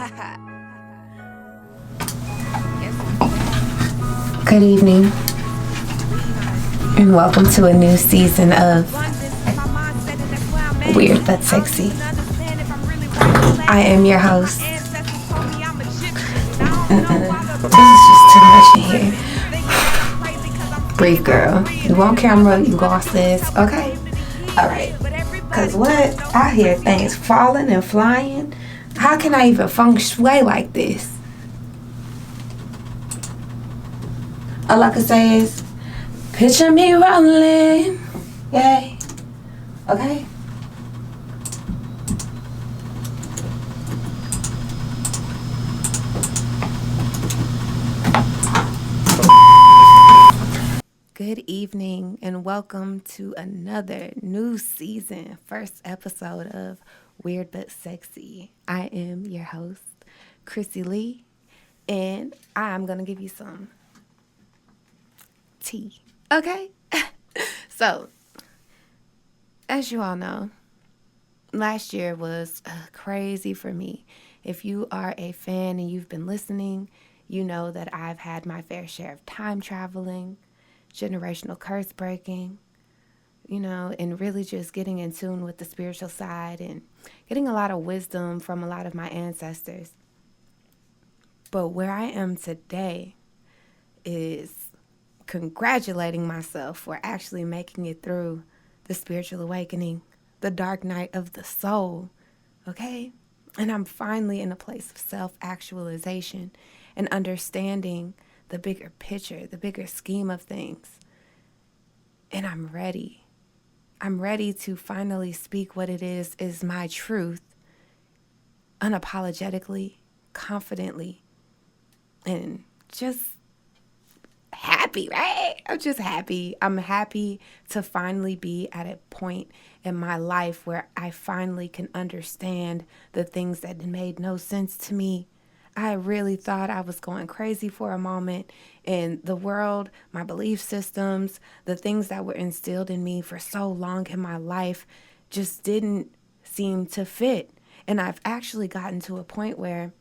Good evening, and welcome to a new season of Weird But Sexy. I am your host. This is just too much in here. Breathe, girl. You on camera, you lost this, okay? Alright. Because what? I hear things falling and flying. How can I even feng shui like this? All I can say is, picture me rolling. Yay. Okay? Good evening and welcome to another new season, first episode of Weird But Sexy. I am your host, Chrissy Lee, and I'm going to give you some tea. Okay? So, as you all know, last year was crazy for me. If you are a fan and you've been listening, you know that I've had my fair share of time traveling, generational curse breaking, and really just getting in tune with the spiritual side and getting a lot of wisdom from a lot of my ancestors. But where I am today is congratulating myself for actually making it through the spiritual awakening, the dark night of the soul, okay? And I'm finally in a place of self-actualization and understanding the bigger picture, the bigger scheme of things. And I'm ready. I'm ready to finally speak what it is my truth, unapologetically, confidently, and just happy, right? I'm just happy. I'm happy to finally be at a point in my life where I finally can understand the things that made no sense to me. I really thought I was going crazy for a moment, and the world, my belief systems, the things that were instilled in me for so long in my life just didn't seem to fit. And I've actually gotten to a point where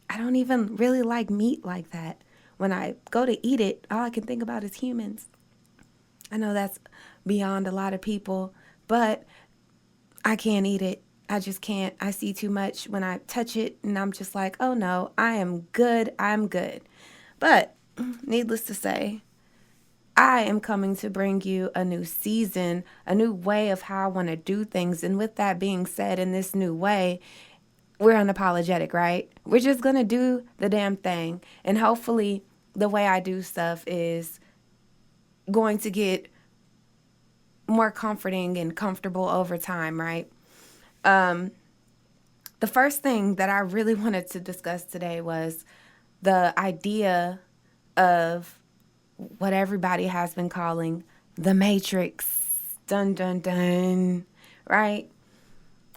I don't even really like meat like that. When I go to eat it, all I can think about is humans. I know that's beyond a lot of people, but I can't eat it. I just can't. I see too much when I touch it, and I'm just like, oh no, I am good. I'm good. But needless to say, I am coming to bring you a new season, a new way of how I want to do things. And with that being said, in this new way, we're unapologetic, right? We're just going to do the damn thing. And hopefully the way I do stuff is going to get more comforting and comfortable over time, right? The first thing that I really wanted to discuss today was the idea of what everybody has been calling the Matrix. Dun, dun, dun, right?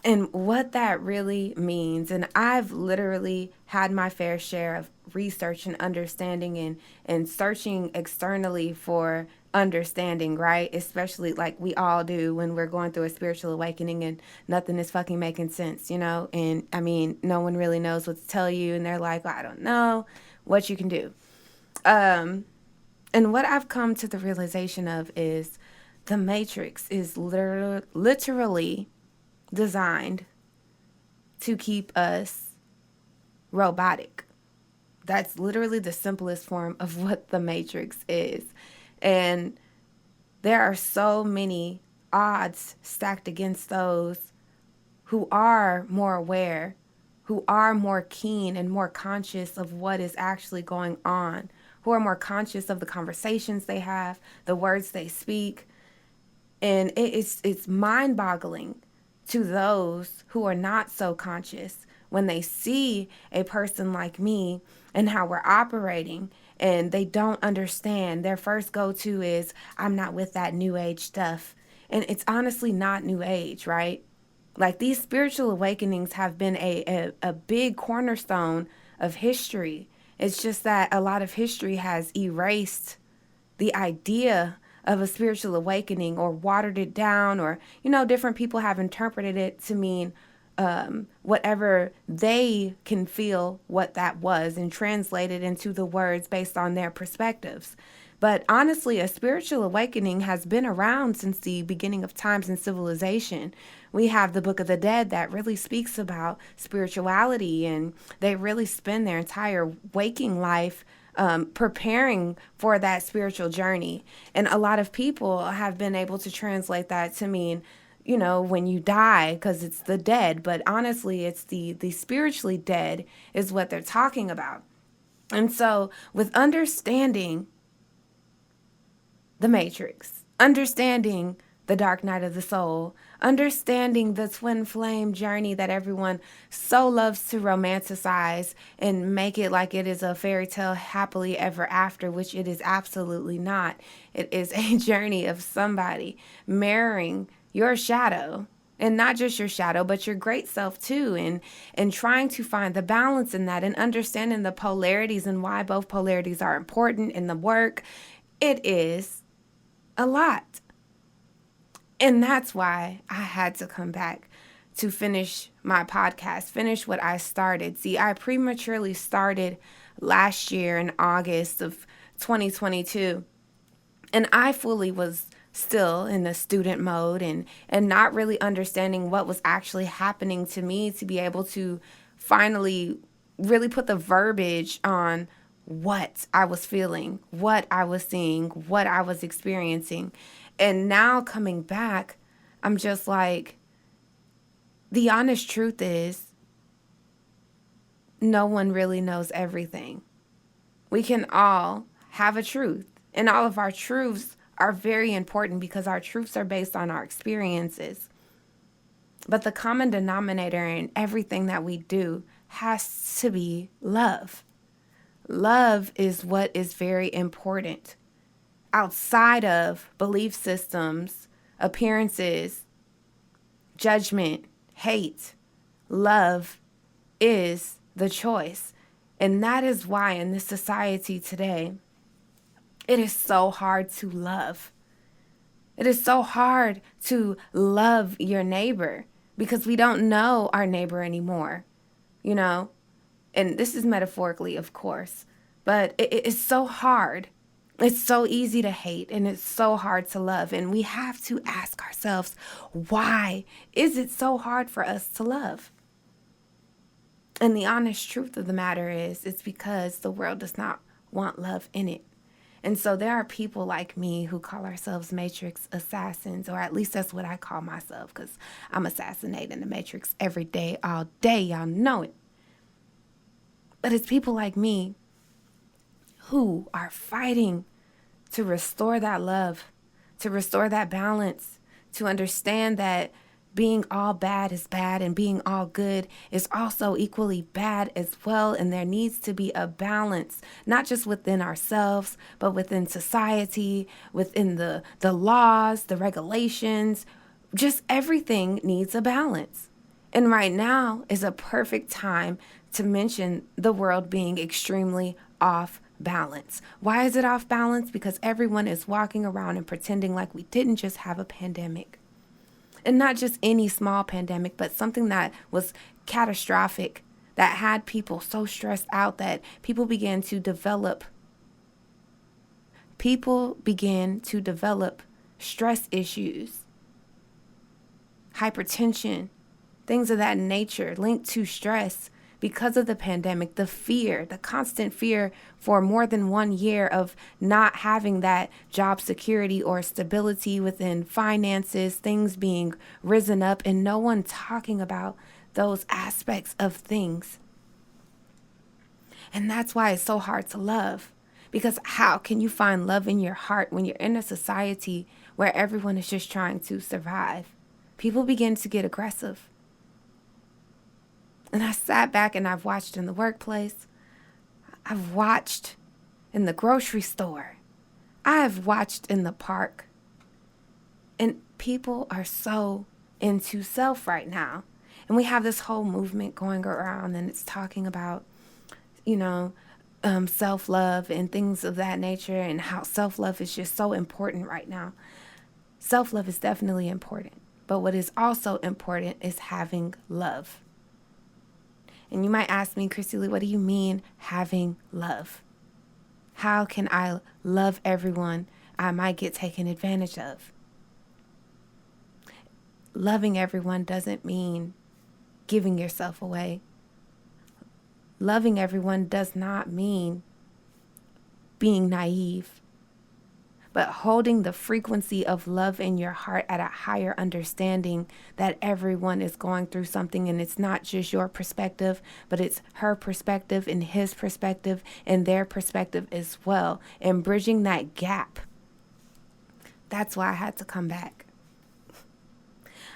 And what that really means. And I've literally had my fair share of research and understanding and searching externally for understanding, right? Especially like we all do when we're going through a spiritual awakening and nothing is fucking making sense, And I mean, no one really knows what to tell you. And they're like, well, I don't know what you can do. And what I've come to the realization of is the Matrix is literally designed to keep us robotic. That's literally the simplest form of what the Matrix is. And there are so many odds stacked against those who are more aware, who are more keen and more conscious of what is actually going on, who are more conscious of the conversations they have, the words they speak. And it's mind-boggling to those who are not so conscious when they see a person like me and how we're operating and they don't understand. Their first go-to is, I'm not with that new age stuff. And it's honestly not new age, right? Like these spiritual awakenings have been a big cornerstone of history. It's just that a lot of history has erased the idea of a spiritual awakening or watered it down, or different people have interpreted it to mean whatever they can feel what that was and translate it into the words based on their perspectives. But honestly, a spiritual awakening has been around since the beginning of times and civilization. We have the Book of the Dead that really speaks about spirituality, and they really spend their entire waking life preparing for that spiritual journey. And a lot of people have been able to translate that to mean, when you die, because it's the dead. But honestly, it's the spiritually dead is what they're talking about. And so, with understanding the Matrix, understanding the dark night of the soul, understanding the twin flame journey that everyone so loves to romanticize and make it like it is a fairy tale happily ever after, which it is absolutely not. It is a journey of somebody mirroring your shadow, and not just your shadow, but your great self too, and trying to find the balance in that and understanding the polarities and why both polarities are important in the work. It is a lot. And that's why I had to come back to finish my podcast, finish what I started. See, I prematurely started last year in August of 2022, and I fully was still in the student mode and not really understanding what was actually happening to me to be able to finally really put the verbiage on what I was feeling, what I was seeing, what I was experiencing. And now coming back, I'm just like, the honest truth is, no one really knows everything. We can all have a truth, and all of our truths are very important because our truths are based on our experiences. But the common denominator in everything that we do has to be love. Love is what is very important. Outside of belief systems, appearances, judgment, hate, love is the choice. And that is why in this society today, it is so hard to love. It is so hard to love your neighbor because we don't know our neighbor anymore, And this is metaphorically, of course, but it is so hard. It's so easy to hate and it's so hard to love. And we have to ask ourselves, why is it so hard for us to love? And the honest truth of the matter is, it's because the world does not want love in it. And so there are people like me who call ourselves Matrix assassins, or at least that's what I call myself, because I'm assassinating the Matrix every day, all day. Y'all know it. But it's people like me who are fighting to restore that love, to restore that balance, to understand that being all bad is bad and being all good is also equally bad as well. And there needs to be a balance, not just within ourselves, but within society, within the laws, the regulations. Just everything needs a balance. And right now is a perfect time to mention the world being extremely off balance. Why is it off balance? Because everyone is walking around and pretending like we didn't just have a pandemic. And not just any small pandemic, but something that was catastrophic, that had people so stressed out that people began to develop stress issues, hypertension, things of that nature linked to stress because of the pandemic, the constant fear for more than 1 year of not having that job security or stability within finances, things being risen up and no one talking about those aspects of things. And that's why it's so hard to love, because how can you find love in your heart when you're in a society where everyone is just trying to survive? People begin to get aggressive. And I sat back and I've watched in the workplace. I've watched in the grocery store. I've watched in the park. And people are so into self right now. And we have this whole movement going around and it's talking about, self-love and things of that nature and how self-love is just so important right now. Self-love is definitely important. But what is also important is having love. And you might ask me, Christy Lee, what do you mean having love? How can I love everyone I might get taken advantage of? Loving everyone doesn't mean giving yourself away. Loving everyone does not mean being naive, but holding the frequency of love in your heart at a higher understanding that everyone is going through something, and it's not just your perspective, but it's her perspective and his perspective and their perspective as well, and bridging that gap. That's why I had to come back.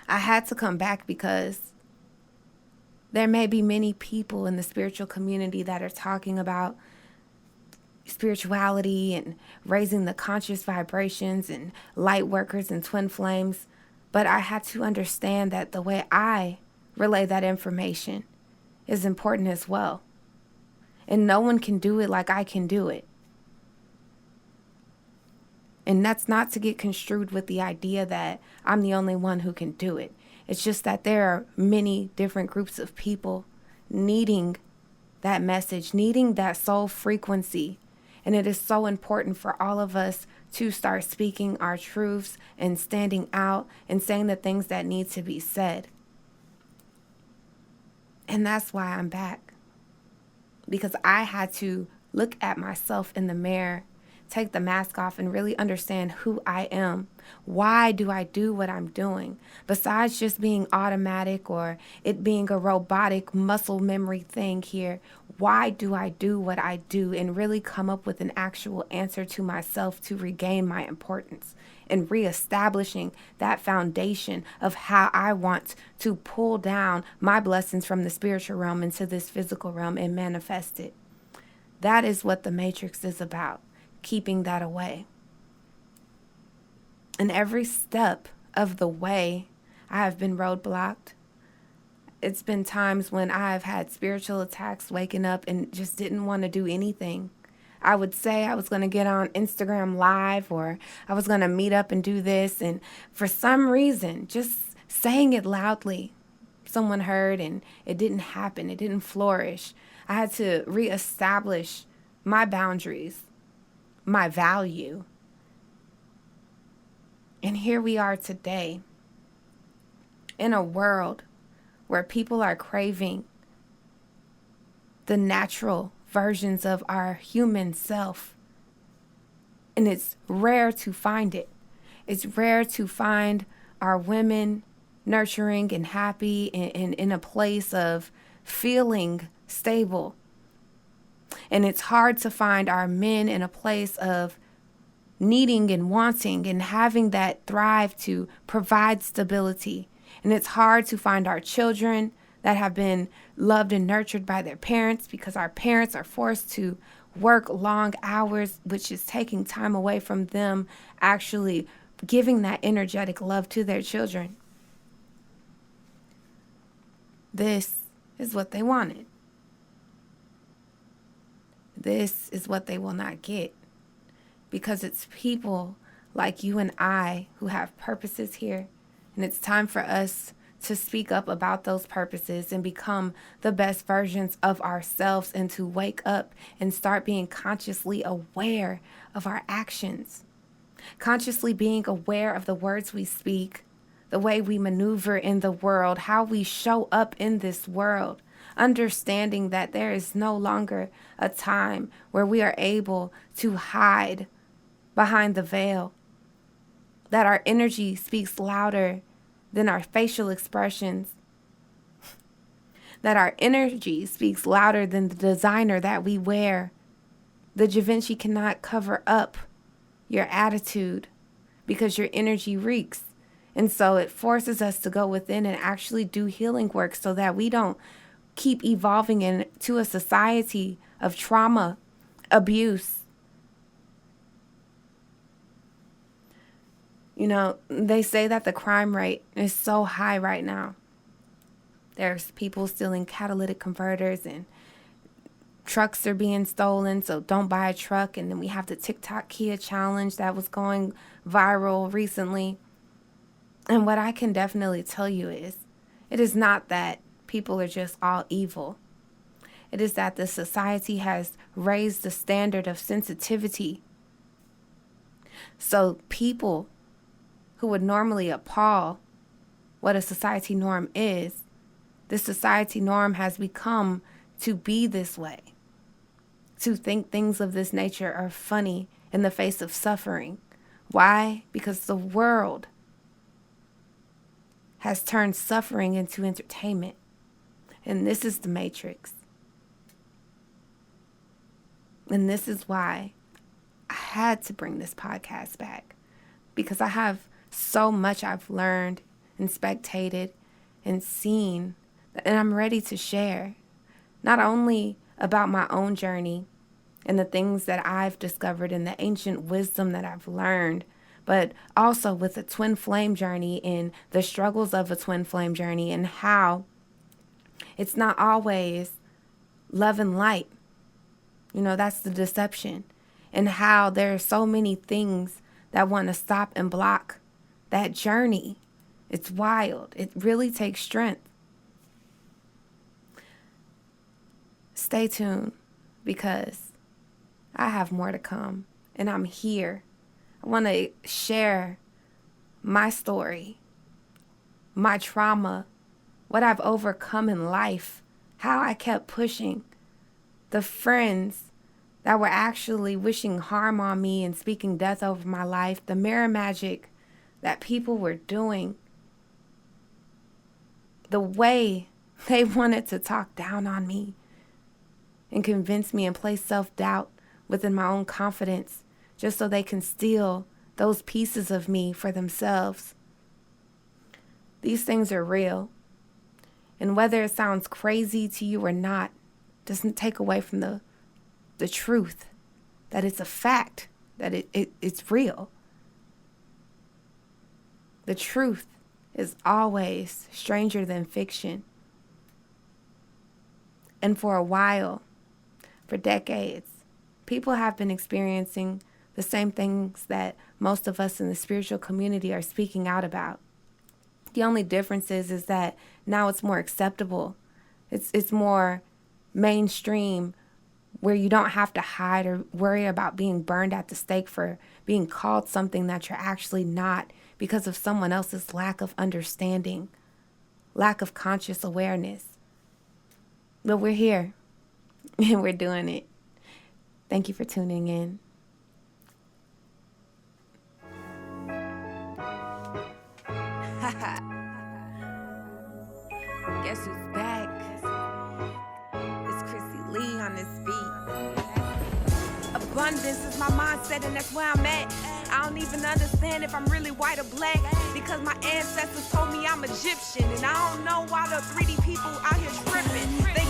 I had to come back because there may be many people in the spiritual community that are talking about spirituality and raising the conscious vibrations and light workers and twin flames. But I had to understand that the way I relay that information is important as well. And no one can do it like I can do it. And that's not to get construed with the idea that I'm the only one who can do it. It's just that there are many different groups of people needing that message, needing that soul frequency. And it is so important for all of us to start speaking our truths and standing out and saying the things that need to be said. And that's why I'm back. Because I had to look at myself in the mirror, take the mask off, and really understand who I am. Why do I do what I'm doing? Besides just being automatic or it being a robotic muscle memory thing here, why do I do what I do, and really come up with an actual answer to myself to regain my importance and reestablishing that foundation of how I want to pull down my blessings from the spiritual realm into this physical realm and manifest it. That is what the Matrix is about, keeping that away. And every step of the way, I have been roadblocked. It's been times when I've had spiritual attacks, waking up and just didn't want to do anything. I would say I was going to get on Instagram Live, or I was going to meet up and do this. And for some reason, just saying it loudly, someone heard and it didn't happen. It didn't flourish. I had to reestablish my boundaries, my value. And here we are today in a world where people are craving the natural versions of our human self. And it's rare to find it. It's rare to find our women nurturing and happy and in a place of feeling stable. And it's hard to find our men in a place of needing and wanting and having that thrive to provide stability. And it's hard to find our children that have been loved and nurtured by their parents, because our parents are forced to work long hours, which is taking time away from them actually giving that energetic love to their children. This is what they wanted. This is what they will not get, because it's people like you and I who have purposes here. And it's time for us to speak up about those purposes and become the best versions of ourselves, and to wake up and start being consciously aware of our actions, consciously being aware of the words we speak, the way we maneuver in the world, how we show up in this world, understanding that there is no longer a time where we are able to hide behind the veil, that our energy speaks louder than our facial expressions, that our energy speaks louder than the designer that we wear. The Givenchy cannot cover up your attitude, because your energy reeks. And so it forces us to go within and actually do healing work, so that we don't keep evolving into a society of trauma, abuse. You know, they say that the crime rate is so high right now. There's people stealing catalytic converters, and trucks are being stolen, so don't buy a truck. And then we have the TikTok Kia challenge that was going viral recently. And what I can definitely tell you is, it is not that people are just all evil. It is that the society has raised the standard of sensitivity. So people who would normally appall what a society norm is, this society norm has become to be this way, to think things of this nature are funny in the face of suffering. Why? Because the world has turned suffering into entertainment. And this is the Matrix. And this is why I had to bring this podcast back, because I have so much I've learned and spectated and seen, and I'm ready to share, not only about my own journey and the things that I've discovered and the ancient wisdom that I've learned, but also with a twin flame journey and the struggles of a twin flame journey and how it's not always love and light. You know, that's the deception. And how there are so many things that want to stop and block that journey. It's wild. It really takes strength. Stay tuned, because I have more to come, and I'm here. I want to share my story, my trauma, what I've overcome in life, how I kept pushing, the friends that were actually wishing harm on me and speaking death over my life, the mirror magic that people were doing, the way they wanted to talk down on me and convince me and place self-doubt within my own confidence just so they can steal those pieces of me for themselves. These things are real. And whether it sounds crazy to you or not, doesn't take away from the truth that it's a fact, that it's real. The truth is always stranger than fiction. And for a while, for decades, people have been experiencing the same things that most of us in the spiritual community are speaking out about. The only difference is that now it's more acceptable. It's more mainstream, where you don't have to hide or worry about being burned at the stake for being called something that you're actually not because of someone else's lack of understanding, lack of conscious awareness. But we're here and we're doing it. Thank you for tuning in. Guess who's back? It's Chrissy Lee on this beat. Abundance is my mindset, and that's where I'm at. I don't even understand if I'm really white or black, because my ancestors told me I'm Egyptian, and I don't know why the 3D people out here tripping. They